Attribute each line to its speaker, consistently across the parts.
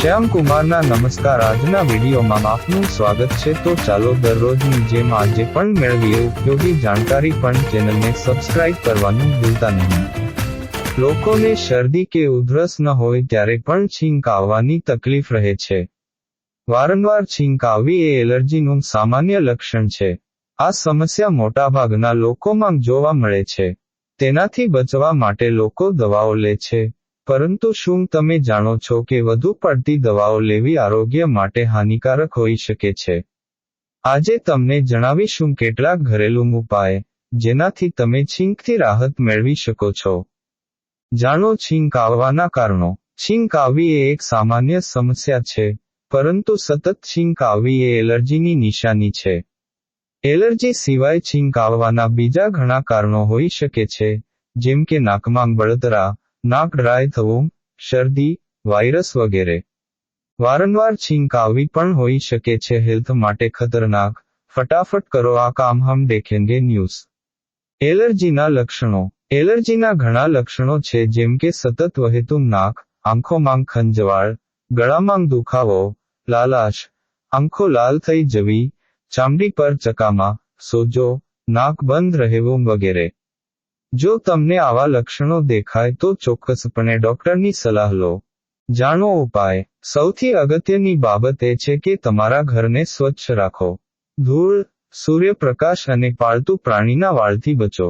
Speaker 1: શ્યામ કુમારના નમસ્કાર. આજના વિડીયોમાં આપનું સ્વાગત છે. તો ચાલો દરરોજની જેમ આજે પણ મેળવીએ ઉપયોગી જાણકારી, પણ ચેનલને સબસ્ક્રાઇબ કરવાનું ભૂલતા નહીં. લોકોને શરદી કે ઉધરસ ન હોય ત્યારે પણ છીંક આવવાની તકલીફ રહે છે. વારંવાર છીંક આવવી એ એલર્જીનું સામાન્ય લક્ષણ છે. આ સમસ્યા મોટાભાગના લોકોમાં જોવા મળે છે. તેનાથી બચવા માટે લોકો દવાઓ લે છે, પરંતુ શું તમે જાણો છો કે વધુ પડતી દવાઓ લેવી આરોગ્ય માટે હાનિકારક હોઈ શકે છે? આજે તમને જણાવીશું કેટલાક ઘરેલું ઉપાય, જેનાથી તમે છીંકથી રાહત મેળવી શકો છો. જાણો છીંક આવવાના કારણો. છીંક આવવી એ એક સામાન્ય સમસ્યા છે, પરંતુ સતત છીંક આવવી એ એલર્જીની નિશાની છે. એલર્જી સિવાય છીંક આવવાના બીજા ઘણા કારણો હોઈ શકે છે, જેમ કે નાકમાં બળતરા, નાક ડ્રાય થવું, શરદી, વાયરસ વગેરે. વારંવાર છીંક આવવી પણ હોઈ શકે છે હેલ્થ માટે ખતરનાક. ફટાફટ કરો આ કામ, હમ દેખેંગે ન્યૂઝ. એલર્જીના લક્ષણો. એલર્જીના ઘણા લક્ષણો છે, જેમ કે સતત વહેતું નાક, આંખોમાં ખંજવાળ, ગળામાં દુખાવો, લાલાશ, આંખો લાલ થઈ જવી, ચામડી પર ચકામા, સોજો, નાક બંધ રહેવું વગેરે. જો તમને આવા લક્ષણો દેખાય તો ચોક્કસપણે ડોક્ટરની સલાહ લો. જાણો ઉપાય. સૌથી અગત્યની બાબત એ છે કે તમારા ઘરને સ્વચ્છ રાખો. ધૂળ, સૂર્યપ્રકાશ અને પાળતુ પ્રાણીના વાળથી બચો,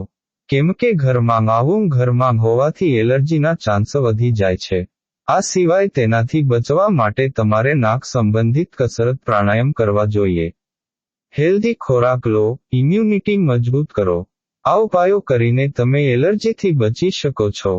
Speaker 1: કેમ કે ઘરમાં હોવાથી એલર્જીના ચાન્સ વધી જાય છે. આ સિવાય તેનાથી બચવા માટે તમારે નાક સંબંધિત કસરત, પ્રાણાયામ કરવા જોઈએ. હેલ્ધી ખોરાક લો, ઇમ્યુનિટી મજબૂત કરો. આ ઉપાયો કરીને તમે એલર્જીથી બચી શકો છો.